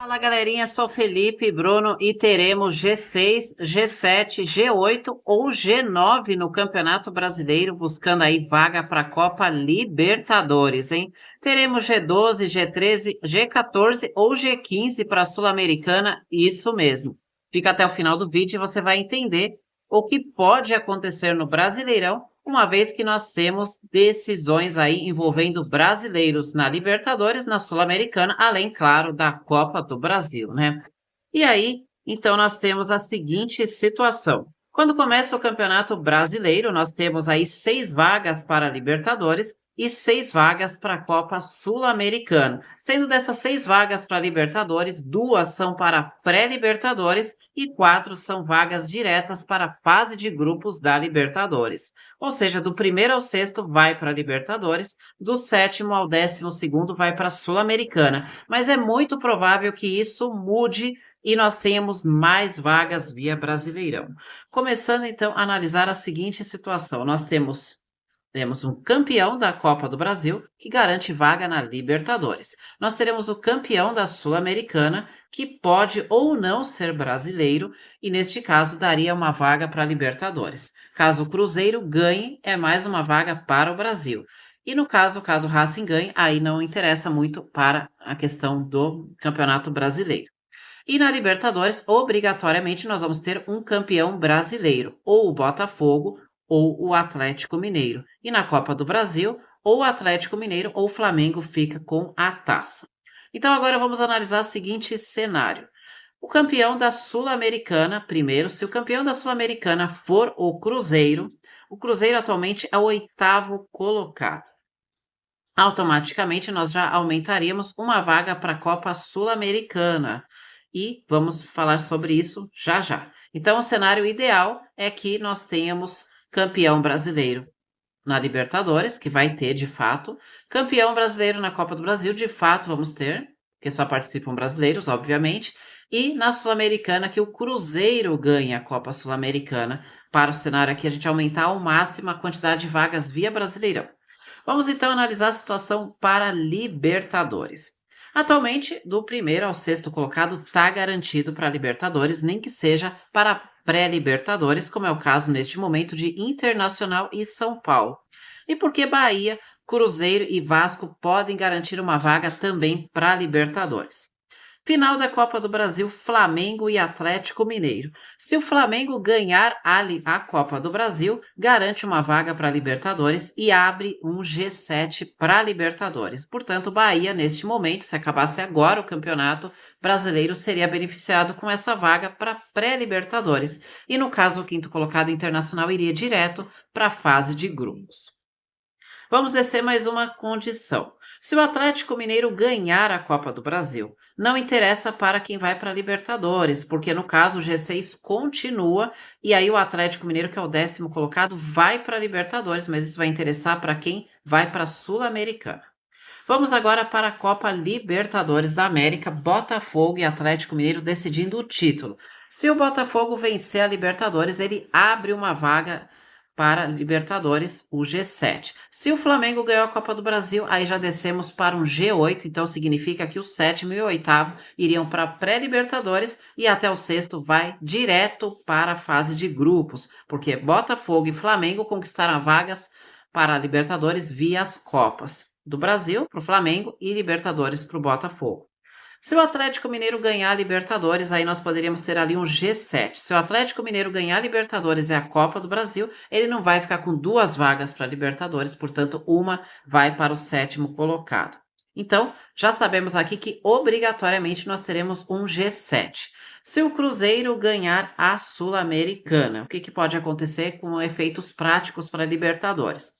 Fala galerinha, sou Felipe, Bruno e teremos G6, G7, G8 ou G9 no Campeonato Brasileiro, buscando aí vaga para a Copa Libertadores, hein? Teremos G12, G13, G14 ou G15 para a Sul-Americana, isso mesmo. Fica até o final do vídeo e você vai entender o que pode acontecer no Brasileirão, uma vez que nós temos decisões aí envolvendo brasileiros na Libertadores, na Sul-Americana, além, claro, da Copa do Brasil, né? E aí, então, nós temos a seguinte situação. Quando começa o Campeonato Brasileiro, nós temos aí 6 vagas para a Libertadores e 6 vagas para a Copa Sul-Americana. Sendo dessas 6 vagas para a Libertadores, 2 são para a pré-Libertadores e 4 são vagas diretas para a fase de grupos da Libertadores. Ou seja, do primeiro ao sexto vai para a Libertadores, do sétimo ao 12º vai para a Sul-Americana. Mas é muito provável que isso mude e nós tenhamos mais vagas via Brasileirão. Começando então a analisar a seguinte situação: nós temos um campeão da Copa do Brasil que garante vaga na Libertadores. Nós teremos o campeão da Sul-Americana que pode ou não ser brasileiro e neste caso daria uma vaga para a Libertadores. Caso o Cruzeiro ganhe, é mais uma vaga para o Brasil. E no caso o Racing ganhe, aí não interessa muito para a questão do Campeonato Brasileiro. E na Libertadores, obrigatoriamente, nós vamos ter um campeão brasileiro, ou o Botafogo, ou o Atlético Mineiro. E na Copa do Brasil, ou o Atlético Mineiro ou o Flamengo fica com a taça. Então agora vamos analisar o seguinte cenário. O campeão da Sul-Americana, primeiro, se o campeão da Sul-Americana for o Cruzeiro atualmente é o 8º colocado. Automaticamente nós já aumentaríamos uma vaga para a Copa Sul-Americana. E vamos falar sobre isso já já. Então, o cenário ideal é que nós tenhamos campeão brasileiro na Libertadores, que vai ter de fato, campeão brasileiro na Copa do Brasil, de fato vamos ter, porque só participam brasileiros, obviamente, e na Sul-Americana que o Cruzeiro ganha a Copa Sul-Americana, para o cenário aqui a gente aumentar ao máximo a quantidade de vagas via Brasileirão. Vamos então analisar a situação para Libertadores. Atualmente, do primeiro ao sexto colocado está garantido para a Libertadores, nem que seja para pré-Libertadores, como é o caso neste momento de Internacional e São Paulo. E porque Bahia, Cruzeiro e Vasco podem garantir uma vaga também para a Libertadores. Final da Copa do Brasil, Flamengo e Atlético Mineiro. Se o Flamengo ganhar a Copa do Brasil, garante uma vaga para a Libertadores e abre um G7 para a Libertadores. Portanto, Bahia, neste momento, se acabasse agora o campeonato brasileiro, seria beneficiado com essa vaga para pré-Libertadores. E no caso, o quinto colocado Internacional iria direto para a fase de grupos. Vamos descer mais uma condição. Se o Atlético Mineiro ganhar a Copa do Brasil, não interessa para quem vai para a Libertadores, porque no caso o G6 continua e aí o Atlético Mineiro, que é o 10º colocado, vai para a Libertadores, mas isso vai interessar para quem vai para a Sul-Americana. Vamos agora para a Copa Libertadores da América, Botafogo e Atlético Mineiro decidindo o título. Se o Botafogo vencer a Libertadores, ele abre uma vaga para Libertadores, o G7. Se o Flamengo ganhou a Copa do Brasil, aí já descemos para um G8, então significa que o sétimo e o oitavo iriam para pré-Libertadores e até o sexto vai direto para a fase de grupos, porque Botafogo e Flamengo conquistaram vagas para a Libertadores via as Copas do Brasil para o Flamengo e Libertadores para o Botafogo. Se o Atlético Mineiro ganhar a Libertadores, aí nós poderíamos ter ali um G7. Se o Atlético Mineiro ganhar a Libertadores e a Copa do Brasil, ele não vai ficar com 2 vagas para a Libertadores, portanto, uma vai para o 7º colocado. Então, já sabemos aqui que obrigatoriamente nós teremos um G7. Se o Cruzeiro ganhar a Sul-Americana, o que pode acontecer com efeitos práticos para a Libertadores?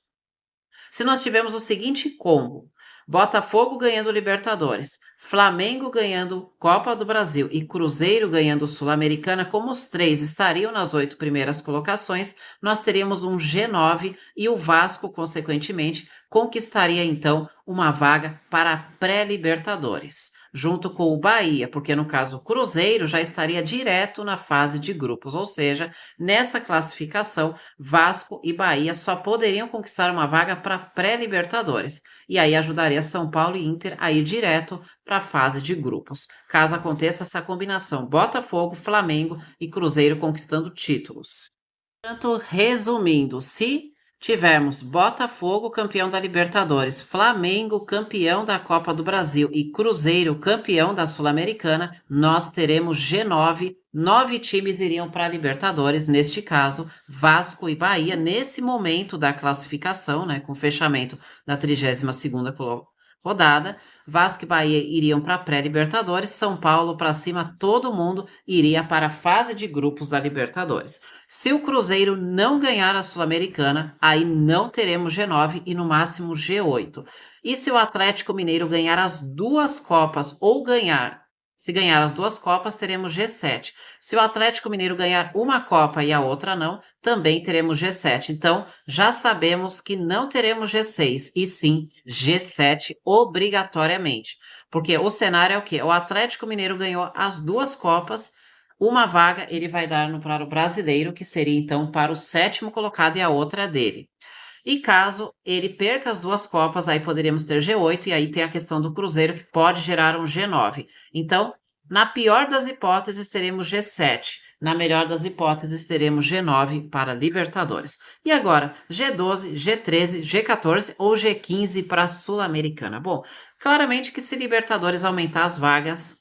Se nós tivermos o seguinte combo: Botafogo ganhando Libertadores, Flamengo ganhando Copa do Brasil e Cruzeiro ganhando Sul-Americana, como os três estariam nas 8 primeiras colocações, nós teríamos um G9 e o Vasco, consequentemente, conquistaria então uma vaga para a pré-Libertadores. junto com o Bahia, porque no caso o Cruzeiro já estaria direto na fase de grupos, ou seja, nessa classificação, Vasco e Bahia só poderiam conquistar uma vaga para pré-Libertadores, e aí ajudaria São Paulo e Inter a ir direto para a fase de grupos, caso aconteça essa combinação Botafogo, Flamengo e Cruzeiro conquistando títulos. Portanto, resumindo, se tivermos Botafogo campeão da Libertadores, Flamengo campeão da Copa do Brasil e Cruzeiro campeão da Sul-Americana, nós teremos G9, 9 times iriam para a Libertadores, neste caso, Vasco e Bahia, nesse momento da classificação, né, com o fechamento da 32ª rodada, Vasco e Bahia iriam para a pré-Libertadores, São Paulo para cima, todo mundo iria para a fase de grupos da Libertadores. Se o Cruzeiro não ganhar a Sul-Americana, aí não teremos G9 e no máximo G8. E se o Atlético Mineiro ganhar as duas Copas ou se ganhar as duas Copas, teremos G7. Se o Atlético Mineiro ganhar uma Copa e a outra não, também teremos G7. Então, já sabemos que não teremos G6, e sim G7 obrigatoriamente. Porque o cenário é o quê? O Atlético Mineiro ganhou as duas Copas, uma vaga ele vai dar para o brasileiro, que seria então para o 7º colocado, e a outra é dele. E caso ele perca as duas Copas, aí poderíamos ter G8, e aí tem a questão do Cruzeiro, que pode gerar um G9. Então, na pior das hipóteses, teremos G7. Na melhor das hipóteses, teremos G9 para Libertadores. E agora, G12, G13, G14 ou G15 para a Sul-Americana? Bom, claramente que se Libertadores aumentar as vagas,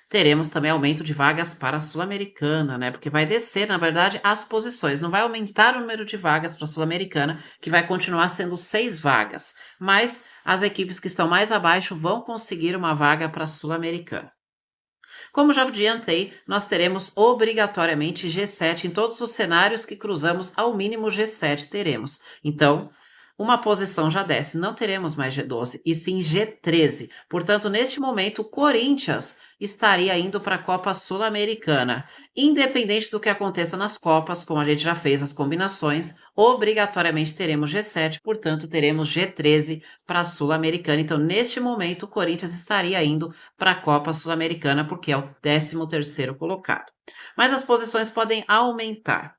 teremos também aumento de vagas para a Sul-Americana, né? Porque vai descer, na verdade, as posições. Não vai aumentar o número de vagas para a Sul-Americana, que vai continuar sendo 6 vagas. Mas as equipes que estão mais abaixo vão conseguir uma vaga para a Sul-Americana. Como já adiantei, nós teremos obrigatoriamente G7 em todos os cenários que cruzamos, ao mínimo G7 teremos. Então, uma posição já desce, não teremos mais G12, e sim G13. Portanto, neste momento, o Corinthians estaria indo para a Copa Sul-Americana. Independente do que aconteça nas Copas, como a gente já fez as combinações, obrigatoriamente teremos G7, portanto, teremos G13 para a Sul-Americana. Então, neste momento, o Corinthians estaria indo para a Copa Sul-Americana, porque é o 13º colocado. Mas as posições podem aumentar.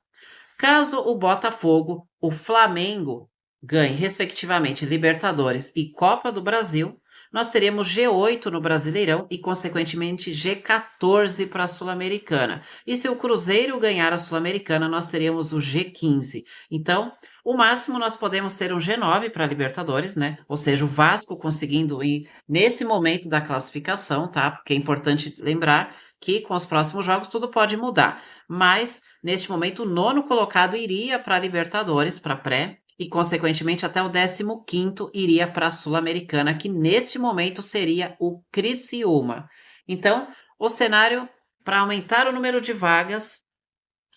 Caso o Botafogo, o Flamengo, ganhe, respectivamente, Libertadores e Copa do Brasil, nós teremos G8 no Brasileirão e, consequentemente, G14 para a Sul-Americana. E se o Cruzeiro ganhar a Sul-Americana, nós teremos o G15. Então, o máximo nós podemos ter um G9 para a Libertadores, né? Ou seja, o Vasco conseguindo ir nesse momento da classificação, tá? Porque é importante lembrar que com os próximos jogos tudo pode mudar. Mas, neste momento, o 9º colocado iria para a Libertadores, para pré, e, consequentemente, até o 15º iria para a Sul-Americana, que neste momento seria o Criciúma. Então, o cenário para aumentar o número de vagas,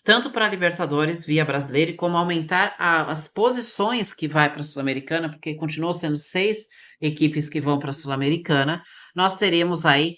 tanto para a Libertadores via brasileiro, como aumentar as posições que vai para a Sul-Americana, porque continuam sendo 6 equipes que vão para a Sul-Americana, nós teremos aí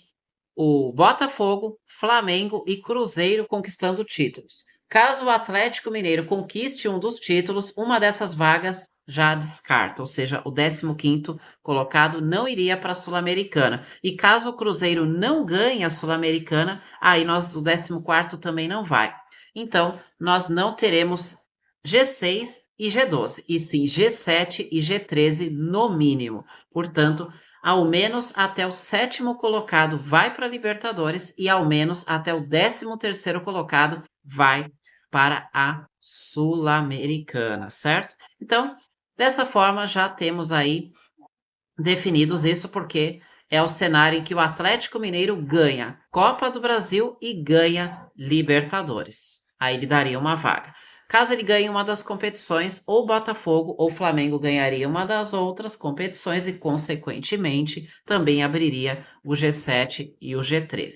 o Botafogo, Flamengo e Cruzeiro conquistando títulos. Caso o Atlético Mineiro conquiste um dos títulos, uma dessas vagas já descarta, ou seja, o 15º colocado não iria para a Sul-Americana. E caso o Cruzeiro não ganhe a Sul-Americana, aí o 14º também não vai. Então, nós não teremos G6 e G12, e sim G7 e G13 no mínimo. Portanto, ao menos até o 7º colocado vai para a Libertadores e ao menos até o 13º colocado vai para a Sul-Americana, certo? Então, dessa forma já temos aí definidos isso, porque é o cenário em que o Atlético Mineiro ganha Copa do Brasil e ganha Libertadores. Aí ele daria uma vaga. Caso ele ganhe uma das competições, ou Botafogo ou Flamengo ganharia uma das outras competições e, consequentemente, também abriria o G7 e o G13.